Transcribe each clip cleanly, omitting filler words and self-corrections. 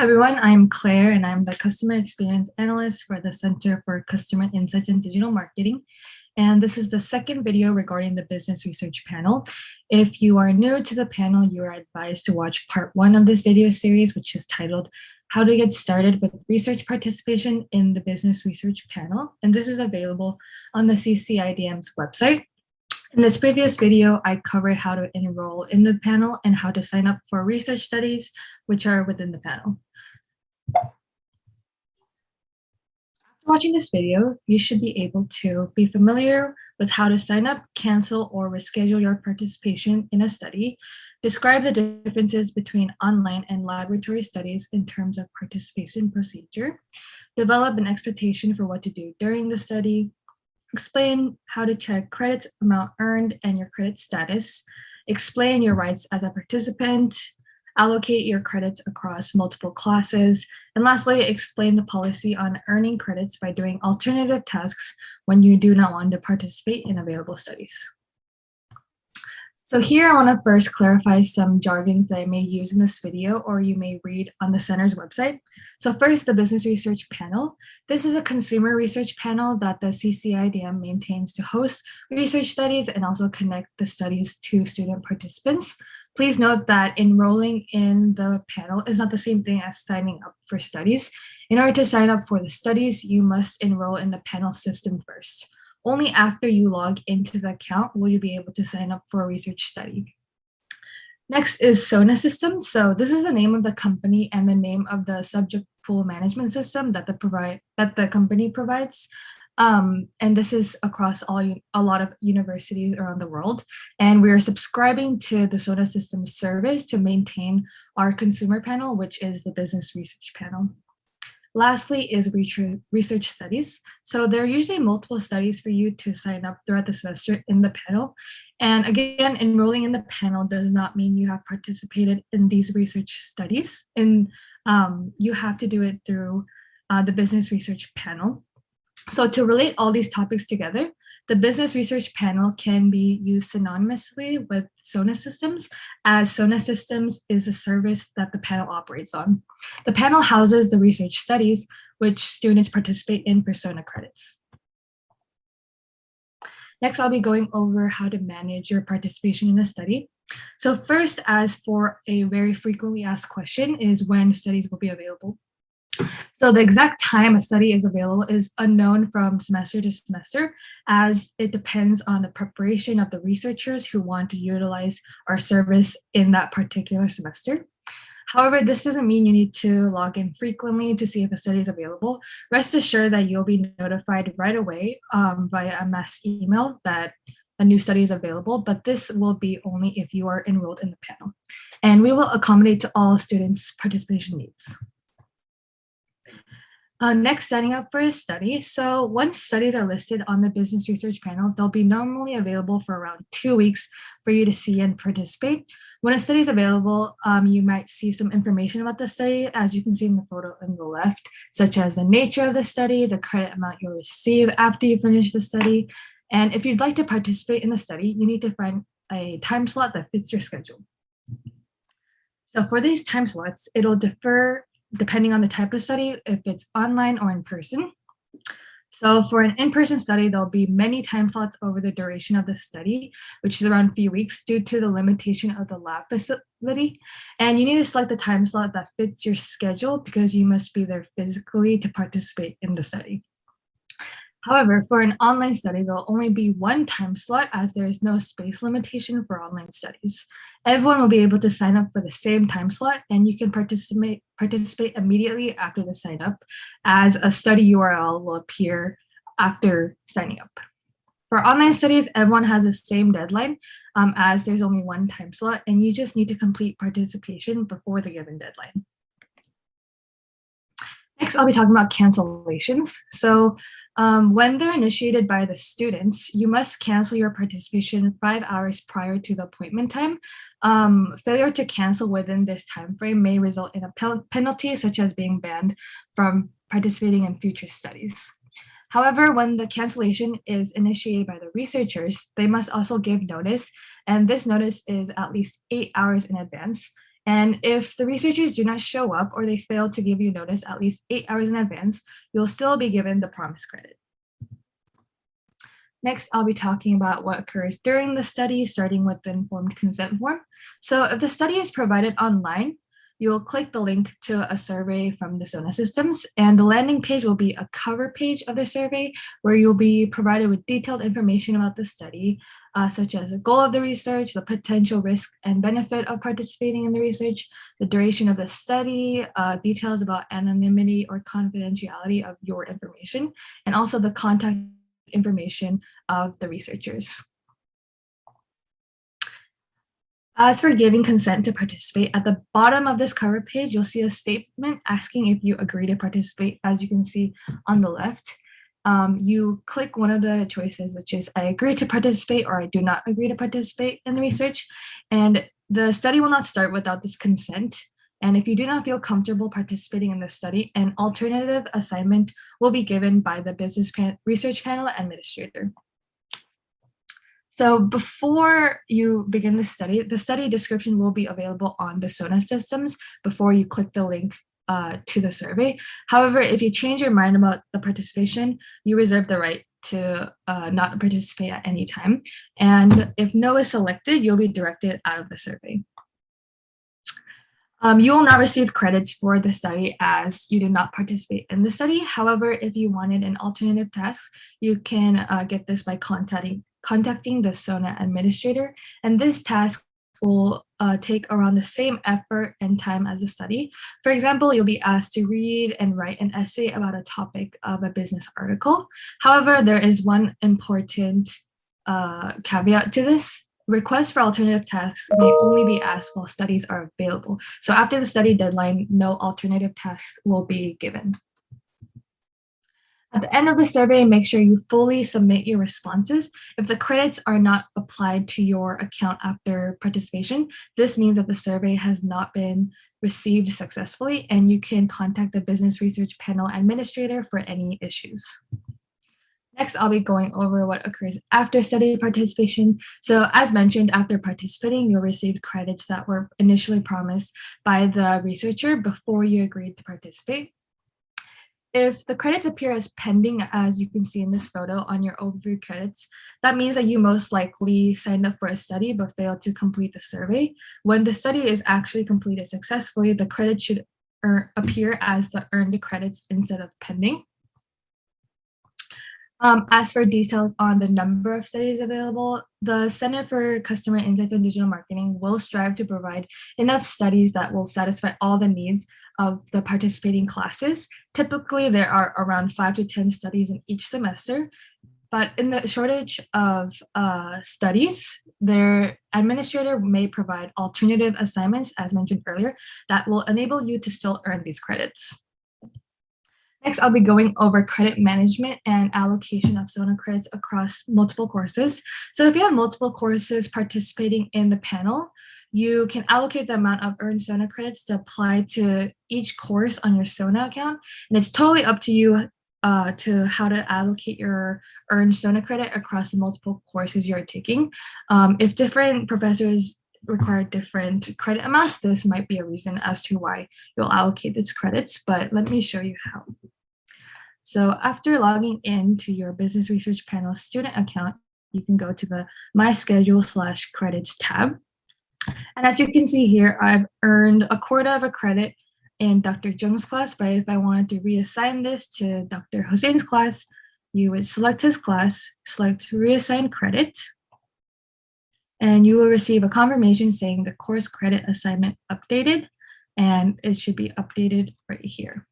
everyone, I'm Claire and I'm the Customer Experience Analyst for the Center for Customer Insights and Digital Marketing. And this is the second video regarding the Business Research Panel. If you are new to the panel, you are advised to watch part 1 of this video series, which is titled How to Get Started with Research Participation in the Business Research Panel. And this is available on the CCIDM's website. In this previous video, I covered how to enroll in the panel and how to sign up for research studies, which are within the panel. After watching this video, you should be able to be familiar with how to sign up, cancel, or reschedule your participation in a study, describe the differences between online and laboratory studies in terms of participation procedure, develop an expectation for what to do during the study, explain how to check credits amount earned and your credit status, explain your rights as a participant, allocate your credits across multiple classes, and lastly, explain the policy on earning credits by doing alternative tasks when you do not want to participate in available studies. So here I want to first clarify some jargons that I may use in this video or you may read on the center's website. So first, the Business Research Panel. This is a consumer research panel that the CCIDM maintains to host research studies and also connect the studies to student participants. Please note that enrolling in the panel is not the same thing as signing up for studies. In order to sign up for the studies, you must enroll in the panel system first. Only after you log into the account will you be able to sign up for a research study. Next is SONA system. So this is the name of the company and the name of the subject pool management system that the company provides. And this is across a lot of universities around the world. And we're subscribing to the SONA system service to maintain our consumer panel, which is the business research panel. Lastly is research studies. So there are usually multiple studies for you to sign up throughout the semester in the panel. And again, enrolling in the panel does not mean you have participated in these research studies. And you have to do it through the business research panel. So to relate all these topics together, the business research panel can be used synonymously with SONA systems, as SONA systems is a service that the panel operates on. The panel houses the research studies which students participate in for SONA credits. Next, I'll be going over how to manage your participation in a study. So first, as for a very frequently asked question, is when studies will be available. So the exact time a study is available is unknown from semester to semester, as it depends on the preparation of the researchers who want to utilize our service in that particular semester. However, this doesn't mean you need to log in frequently to see if a study is available. Rest assured that you'll be notified right away via a mass email that a new study is available, but this will be only if you are enrolled in the panel. And we will accommodate to all students' participation needs. Next, signing up for a study. So once studies are listed on the business research panel, they'll be normally available for around 2 weeks for you to see and participate. When a study is available, you might see some information about the study, as you can see in the photo on the left, such as the nature of the study, the credit amount you'll receive after you finish the study. And if you'd like to participate in the study, you need to find a time slot that fits your schedule. So for these time slots, it'll differ depending on the type of study, if it's online or in person. So for an in-person study, there'll be many time slots over the duration of the study, which is around a few weeks due to the limitation of the lab facility. And you need to select the time slot that fits your schedule because you must be there physically to participate in the study. However, for an online study, there'll only be one time slot as there is no space limitation for online studies. Everyone will be able to sign up for the same time slot, and you can participate immediately after the sign up, as a study URL will appear after signing up. For online studies, everyone has the same deadline as there's only one time slot, and you just need to complete participation before the given deadline. Next, I'll be talking about cancellations. So when they're initiated by the students, you must cancel your participation 5 hours prior to the appointment time. Failure to cancel within this time frame may result in a penalty, such as being banned from participating in future studies. However, when the cancellation is initiated by the researchers, they must also give notice, and this notice is at least 8 hours in advance. And if the researchers do not show up or they fail to give you notice at least 8 hours in advance, you'll still be given the promised credit. Next, I'll be talking about what occurs during the study, starting with the informed consent form. So if the study is provided online, you'll click the link to a survey from the SONA systems, and the landing page will be a cover page of the survey where you'll be provided with detailed information about the study, such as the goal of the research, the potential risk and benefit of participating in the research, the duration of the study, details about anonymity or confidentiality of your information, and also the contact information of the researchers. As for giving consent to participate, at the bottom of this cover page, you'll see a statement asking if you agree to participate. As you can see on the left, you click one of the choices, which is I agree to participate or I do not agree to participate in the research. And the study will not start without this consent. And if you do not feel comfortable participating in the study, an alternative assignment will be given by the research panel administrator. So before you begin the study description will be available on the SONA systems before you click the link to the survey. However, if you change your mind about the participation, you reserve the right to not participate at any time. And if no is selected, you'll be directed out of the survey. You will not receive credits for the study as you did not participate in the study. However, if you wanted an alternative task, you can get this by contacting the SONA administrator. And this task will take around the same effort and time as the study. For example, you'll be asked to read and write an essay about a topic of a business article. However, there is one important caveat to this. Requests for alternative tasks may only be asked while studies are available. So after the study deadline, no alternative tasks will be given. At the end of the survey, make sure you fully submit your responses. If the credits are not applied to your account after participation, this means that the survey has not been received successfully, and you can contact the business research panel administrator for any issues. Next, I'll be going over what occurs after study participation. So as mentioned, after participating, you'll receive credits that were initially promised by the researcher before you agreed to participate. If the credits appear as pending, as you can see in this photo on your overview credits, that means that you most likely signed up for a study but failed to complete the survey. When the study is actually completed successfully, the credit should appear as the earned credits instead of pending. As for details on the number of studies available, the Center for Customer Insights and Digital Marketing will strive to provide enough studies that will satisfy all the needs of the participating classes. Typically, there are around 5 to 10 studies in each semester, but in the shortage of studies, their administrator may provide alternative assignments, as mentioned earlier, that will enable you to still earn these credits. Next, I'll be going over credit management and allocation of SONA credits across multiple courses. So if you have multiple courses participating in the panel, you can allocate the amount of earned SONA credits to apply to each course on your SONA account. And it's totally up to you to how to allocate your earned SONA credit across the multiple courses you're taking. If different professors require different credit amounts, this might be a reason as to why you'll allocate these credits, but let me show you how. So after logging in to your Business Research Panel student account, you can go to the My Schedule/Credits tab. And as you can see here, I've earned 1/4 of a credit in Dr. Jung's class, but if I wanted to reassign this to Dr. Hossain's class, you would select his class, select Reassign Credit, and you will receive a confirmation saying the course credit assignment updated, and it should be updated right here.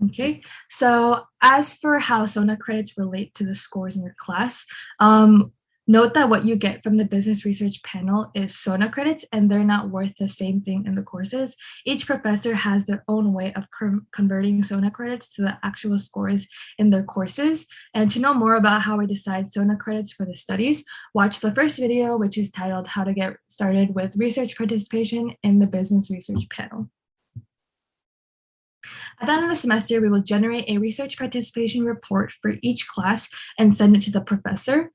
Okay, so as for how SONA credits relate to the scores in your class, note that what you get from the business research panel is SONA credits, and they're not worth the same thing in the courses. Each professor has their own way of converting SONA credits to the actual scores in their courses. And to know more about how we decide SONA credits for the studies, watch the first video, which is titled How to Get Started with Research Participation in the Business Research Panel. At the end of the semester, we will generate a research participation report for each class and send it to the professor.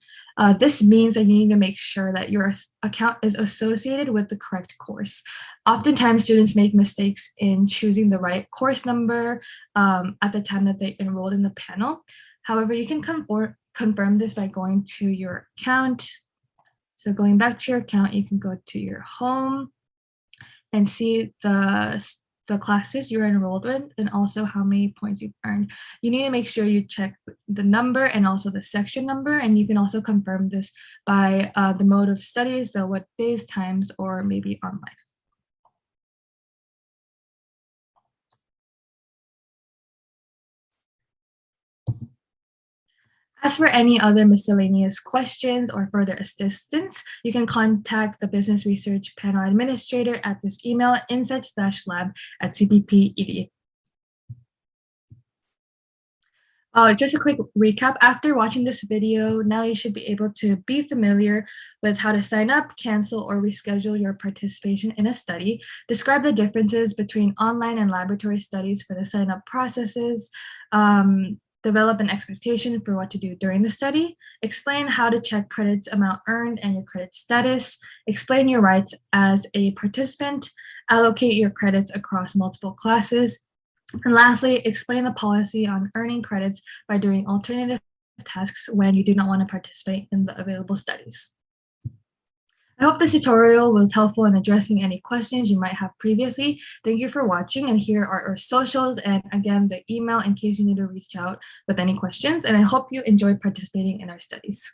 This means that you need to make sure that your account is associated with the correct course. Oftentimes, students make mistakes in choosing the right course number at the time that they enrolled in the panel. However, you can confirm this by going to your account. So going back to your account, you can go to your home and see the classes you're enrolled with and also how many points you've earned. You need to make sure you check the number and also the section number, and you can also confirm this by the mode of study, so what days, times, or maybe online. As for any other miscellaneous questions or further assistance, you can contact the Business Research Panel Administrator at this email, insights-lab@cbp.edu. Just a quick recap. After watching this video, now you should be able to be familiar with how to sign up, cancel, or reschedule your participation in a study, describe the differences between online and laboratory studies for the sign-up processes, develop an expectation for what to do during the study, explain how to check credits amount earned and your credit status, explain your rights as a participant, allocate your credits across multiple classes, and lastly, explain the policy on earning credits by doing alternative tasks when you do not want to participate in the available studies. I hope this tutorial was helpful in addressing any questions you might have previously. Thank you for watching, and here are our socials and again the email in case you need to reach out with any questions, and I hope you enjoyed participating in our studies.